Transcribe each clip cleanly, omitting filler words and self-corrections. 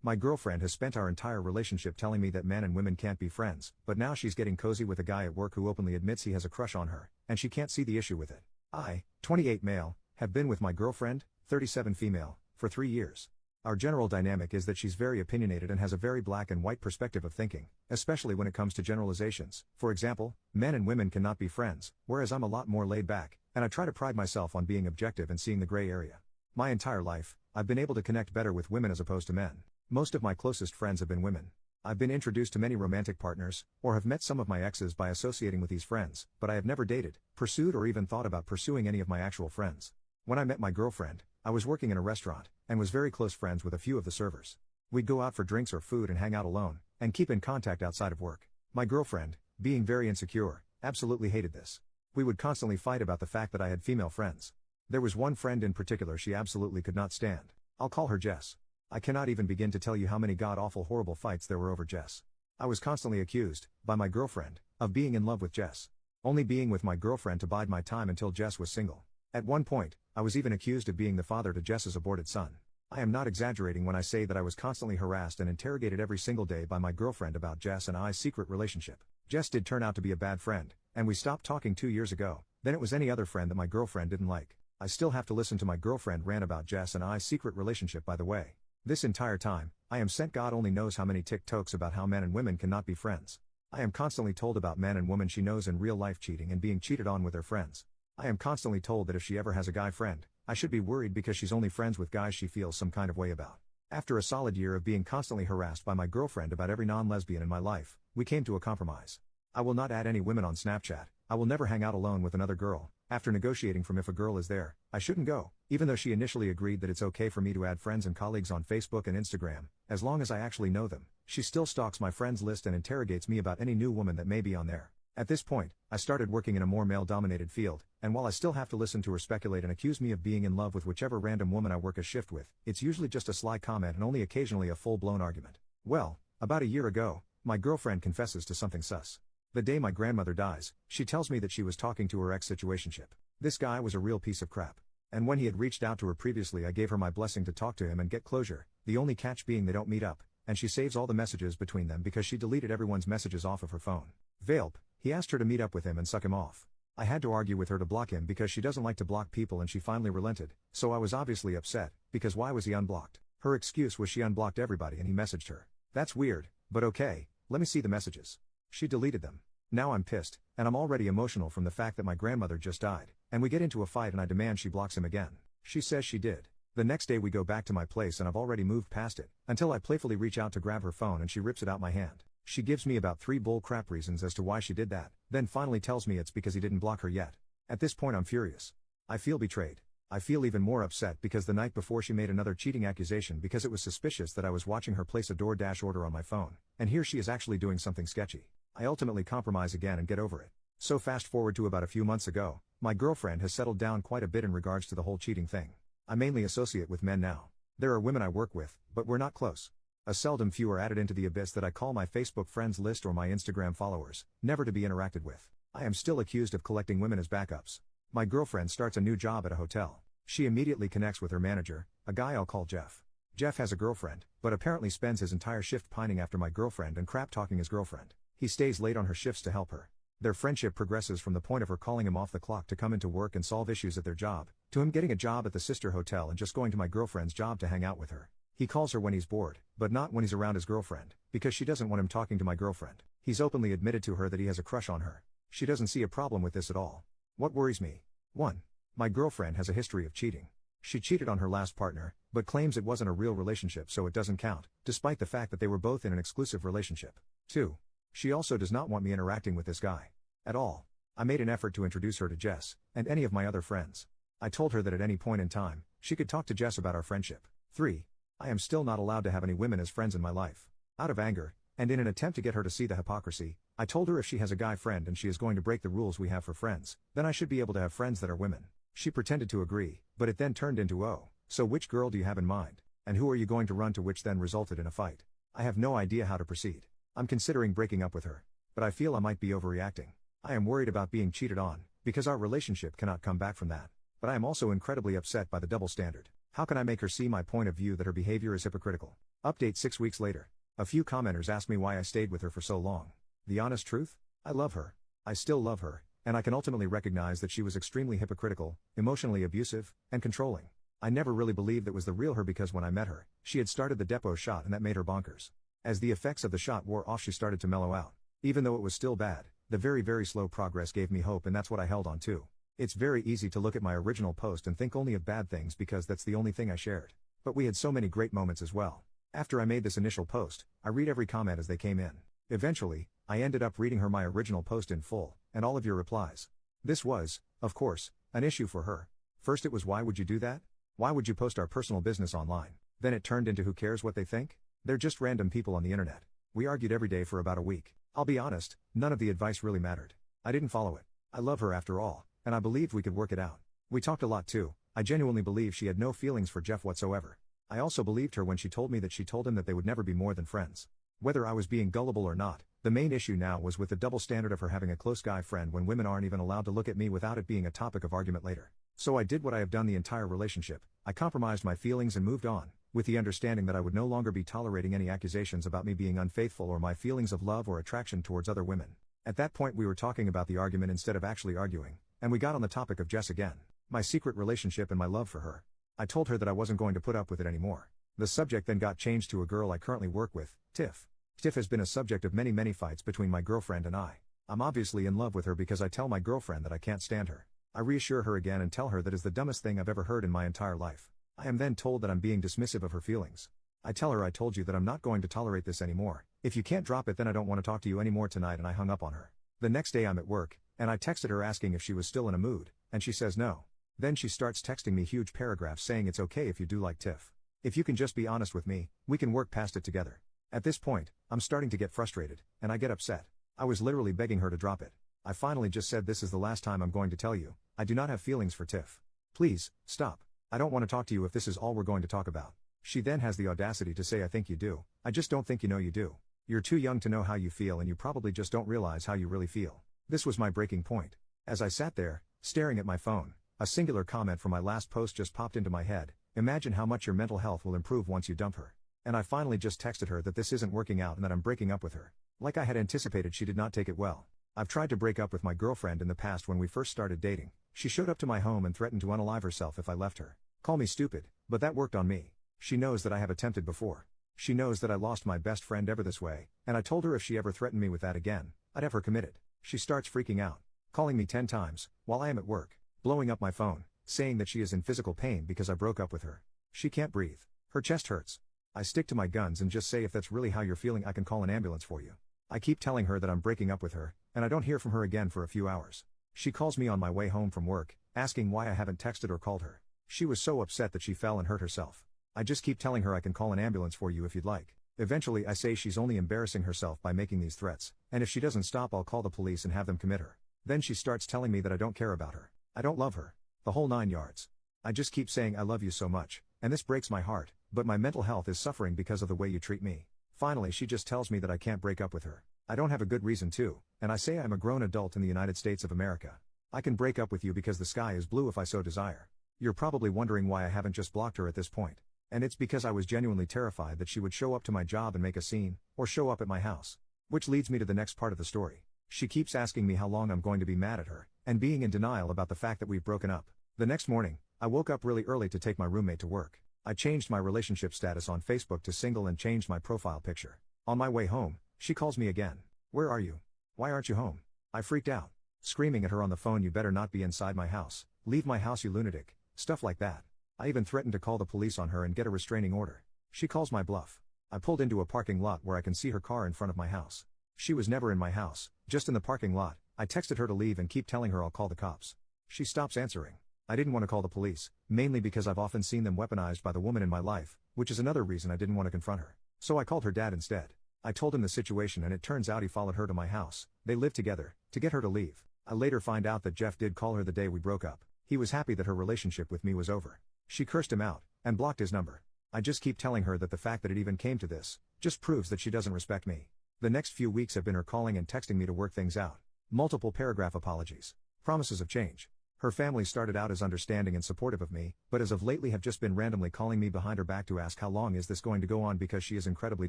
My girlfriend has spent our entire relationship telling me that men and women can't be friends, but now she's getting cozy with a guy at work who openly admits he has a crush on her, and she can't see the issue with it. I, 28 male, have been with my girlfriend, 37 female, for 3 years. Our general dynamic is that she's very opinionated and has a very black and white perspective of thinking, especially when it comes to generalizations. For example, men and women cannot be friends, whereas I'm a lot more laid back, and I try to pride myself on being objective and seeing the gray area. My entire life, I've been able to connect better with women as opposed to men. Most of my closest friends have been women. I've been introduced to many romantic partners, or have met some of my exes by associating with these friends, but I have never dated, pursued or even thought about pursuing any of my actual friends. When I met my girlfriend, I was working in a restaurant, and was very close friends with a few of the servers. We'd go out for drinks or food and hang out alone, and keep in contact outside of work. My girlfriend, being very insecure, absolutely hated this. We would constantly fight about the fact that I had female friends. There was one friend in particular she absolutely could not stand. I'll call her Jess. I cannot even begin to tell you how many god-awful horrible fights there were over Jess. I was constantly accused, by my girlfriend, of being in love with Jess. Only being with my girlfriend to bide my time until Jess was single. At one point, I was even accused of being the father to Jess's aborted son. I am not exaggerating when I say that I was constantly harassed and interrogated every single day by my girlfriend about Jess and I's secret relationship. Jess did turn out to be a bad friend, and we stopped talking 2 years ago. Then it was any other friend that my girlfriend didn't like. I still have to listen to my girlfriend rant about Jess and I's secret relationship, by the way. This entire time, I am sent God only knows how many TikToks about how men and women cannot be friends. I am constantly told about men and women she knows in real life cheating and being cheated on with their friends. I am constantly told that if she ever has a guy friend, I should be worried because she's only friends with guys she feels some kind of way about. After a solid year of being constantly harassed by my girlfriend about every non-lesbian in my life, we came to a compromise. I will not add any women on Snapchat, I will never hang out alone with another girl. After negotiating from if a girl is there, I shouldn't go, even though she initially agreed that it's okay for me to add friends and colleagues on Facebook and Instagram, as long as I actually know them. She still stalks my friends list and interrogates me about any new woman that may be on there. At this point, I started working in a more male-dominated field, and while I still have to listen to her speculate and accuse me of being in love with whichever random woman I work a shift with, it's usually just a sly comment and only occasionally a full-blown argument. Well, about a year ago, my girlfriend confesses to something sus. The day my grandmother dies, she tells me that she was talking to her ex-situationship. This guy was a real piece of crap. And when he had reached out to her previously, I gave her my blessing to talk to him and get closure, the only catch being they don't meet up, and she saves all the messages between them because she deleted everyone's messages off of her phone. Velp, he asked her to meet up with him and suck him off. I had to argue with her to block him because she doesn't like to block people, and she finally relented, so I was obviously upset, because why was he unblocked? Her excuse was she unblocked everybody and he messaged her. That's weird, but okay, let me see the messages. She deleted them. Now I'm pissed, and I'm already emotional from the fact that my grandmother just died, and we get into a fight and I demand she blocks him again. She says she did. The next day we go back to my place and I've already moved past it, until I playfully reach out to grab her phone and she rips it out my hand. She gives me about 3 bull crap reasons as to why she did that, then finally tells me it's because he didn't block her yet. At this point I'm furious. I feel betrayed. I feel even more upset because the night before she made another cheating accusation because it was suspicious that I was watching her place a DoorDash order on my phone, and here she is actually doing something sketchy. I ultimately compromise again and get over it. So fast forward to about a few months ago, my girlfriend has settled down quite a bit in regards to the whole cheating thing. I mainly associate with men now. There are women I work with, but we're not close. A seldom few are added into the abyss that I call my Facebook friends list or my Instagram followers, never to be interacted with. I am still accused of collecting women as backups. My girlfriend starts a new job at a hotel. She immediately connects with her manager, a guy I'll call Jeff. Jeff has a girlfriend, but apparently spends his entire shift pining after my girlfriend and crap talking his girlfriend. He stays late on her shifts to help her. Their friendship progresses from the point of her calling him off the clock to come into work and solve issues at their job, to him getting a job at the sister hotel and just going to my girlfriend's job to hang out with her. He calls her when he's bored, but not when he's around his girlfriend, because she doesn't want him talking to my girlfriend. He's openly admitted to her that he has a crush on her. She doesn't see a problem with this at all. What worries me? 1. My girlfriend has a history of cheating. She cheated on her last partner, but claims it wasn't a real relationship so it doesn't count, despite the fact that they were both in an exclusive relationship. 2. She also does not want me interacting with this guy. At all. I made an effort to introduce her to Jess, and any of my other friends. I told her that at any point in time, she could talk to Jess about our friendship. 3. I am still not allowed to have any women as friends in my life. Out of anger, and in an attempt to get her to see the hypocrisy, I told her if she has a guy friend and she is going to break the rules we have for friends, then I should be able to have friends that are women. She pretended to agree, but it then turned into oh, so which girl do you have in mind? And who are you going to run to, which then resulted in a fight. I have no idea how to proceed. I'm considering breaking up with her, but I feel I might be overreacting. I am worried about being cheated on, because our relationship cannot come back from that. But I am also incredibly upset by the double standard. How can I make her see my point of view that her behavior is hypocritical? Update 6 weeks later. A few commenters asked me why I stayed with her for so long. The honest truth? I love her. I still love her, and I can ultimately recognize that she was extremely hypocritical, emotionally abusive, and controlling. I never really believed that was the real her because when I met her, she had started the Depo shot and that made her bonkers. As the effects of the shot wore off, she started to mellow out. Even though it was still bad, the very slow progress gave me hope, and that's what I held on to. It's very easy to look at my original post and think only of bad things because that's the only thing I shared. But we had so many great moments as well. After I made this initial post, I read every comment as they came in. Eventually, I ended up reading her my original post in full, and all of your replies. This was, of course, an issue for her. First it was, why would you do that? Why would you post our personal business online? Then it turned into, who cares what they think? They're just random people on the internet. We argued every day for about a week. I'll be honest, none of the advice really mattered. I didn't follow it. I love her after all, and I believed we could work it out. We talked a lot too. I genuinely believe she had no feelings for Jeff whatsoever. I also believed her when she told me that she told him that they would never be more than friends. Whether I was being gullible or not, the main issue now was with the double standard of her having a close guy friend when women aren't even allowed to look at me without it being a topic of argument later. So I did what I have done the entire relationship. I compromised my feelings and moved on, with the understanding that I would no longer be tolerating any accusations about me being unfaithful or my feelings of love or attraction towards other women. At that point we were talking about the argument instead of actually arguing, and we got on the topic of Jess again, my secret relationship and my love for her. I told her that I wasn't going to put up with it anymore. The subject then got changed to a girl I currently work with, Tiff. Tiff has been a subject of many fights between my girlfriend and I. I'm obviously in love with her because I tell my girlfriend that I can't stand her. I reassure her again and tell her that is the dumbest thing I've ever heard in my entire life. I am then told that I'm being dismissive of her feelings. I tell her I told you that I'm not going to tolerate this anymore. If you can't drop it then I don't want to talk to you anymore tonight, and I hung up on her. The next day I'm at work, and I texted her asking if she was still in a mood, and she says no. Then she starts texting me huge paragraphs saying it's okay if you do like Tiff. If you can just be honest with me, we can work past it together. At this point, I'm starting to get frustrated, and I get upset. I was literally begging her to drop it. I finally just said, this is the last time I'm going to tell you, I do not have feelings for Tiff. Please, stop. I don't want to talk to you if this is all we're going to talk about. She then has the audacity to say, I think you do. I just don't think you know you do. You're too young to know how you feel, and you probably just don't realize how you really feel. This was my breaking point. As I sat there, staring at my phone, a singular comment from my last post just popped into my head. Imagine how much your mental health will improve once you dump her. And I finally just texted her that this isn't working out and that I'm breaking up with her. Like I had anticipated, she did not take it well. I've tried to break up with my girlfriend in the past. When we first started dating, she showed up to my home and threatened to unalive herself if I left her. Call me stupid, but that worked on me. She knows that I have attempted before. She knows that I lost my best friend ever this way, and I told her if she ever threatened me with that again, I'd have her committed. She starts freaking out, calling me 10 times, while I am at work, blowing up my phone, saying that she is in physical pain because I broke up with her. She can't breathe. Her chest hurts. I stick to my guns and just say, if that's really how you're feeling, I can call an ambulance for you. I keep telling her that I'm breaking up with her, and I don't hear from her again for a few hours. She calls me on my way home from work, asking why I haven't texted or called her. She was so upset that she fell and hurt herself. I just keep telling her I can call an ambulance for you if you'd like. Eventually I say she's only embarrassing herself by making these threats, and if she doesn't stop I'll call the police and have them commit her. Then she starts telling me that I don't care about her. I don't love her. The whole 9 yards. I just keep saying I love you so much, and this breaks my heart, but my mental health is suffering because of the way you treat me. Finally she just tells me that I can't break up with her. I don't have a good reason to, and I say I'm a grown adult in the United States of America. I can break up with you because the sky is blue if I so desire. You're probably wondering why I haven't just blocked her at this point. And it's because I was genuinely terrified that she would show up to my job and make a scene, or show up at my house. Which leads me to the next part of the story. She keeps asking me how long I'm going to be mad at her, and being in denial about the fact that we've broken up. The next morning, I woke up really early to take my roommate to work. I changed my relationship status on Facebook to single and changed my profile picture. On my way home, she calls me again. Where are you? Why aren't you home? I freaked out, screaming at her on the phone, you better not be inside my house. Leave my house, you lunatic. Stuff like that. I even threatened to call the police on her and get a restraining order. She calls my bluff. I pulled into a parking lot where I can see her car in front of my house. She was never in my house, just in the parking lot. I texted her to leave and keep telling her I'll call the cops. She stops answering. I didn't want to call the police, mainly because I've often seen them weaponized by the woman in my life, which is another reason I didn't want to confront her. So I called her dad instead. I told him the situation and it turns out he followed her to my house. They lived together, to get her to leave. I later find out that Jeff did call her the day we broke up. He was happy that her relationship with me was over. She cursed him out, and blocked his number. I just keep telling her that the fact that it even came to this, just proves that she doesn't respect me. The next few weeks have been her calling and texting me to work things out. Multiple paragraph apologies. Promises of change. Her family started out as understanding and supportive of me, but as of lately have just been randomly calling me behind her back to ask how long is this going to go on because she is incredibly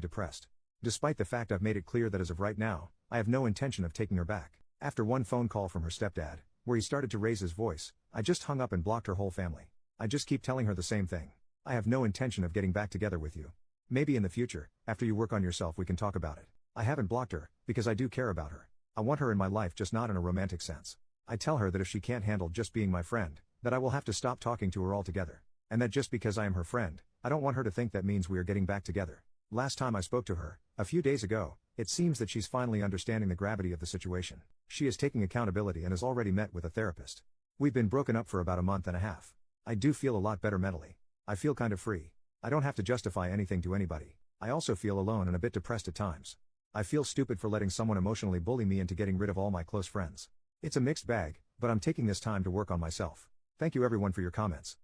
depressed. Despite the fact I've made it clear that as of right now, I have no intention of taking her back. After one phone call from her stepdad, where he started to raise his voice, I just hung up and blocked her whole family. I just keep telling her the same thing. I have no intention of getting back together with you. Maybe in the future, after you work on yourself we can talk about it. I haven't blocked her, because I do care about her. I want her in my life, just not in a romantic sense. I tell her that if she can't handle just being my friend, that I will have to stop talking to her altogether. And that just because I am her friend, I don't want her to think that means we are getting back together. Last time I spoke to her, a few days ago, it seems that she's finally understanding the gravity of the situation. She is taking accountability and has already met with a therapist. We've been broken up for about a month and a half. I do feel a lot better mentally. I feel kind of free. I don't have to justify anything to anybody. I also feel alone and a bit depressed at times. I feel stupid for letting someone emotionally bully me into getting rid of all my close friends. It's a mixed bag, but I'm taking this time to work on myself. Thank you everyone for your comments.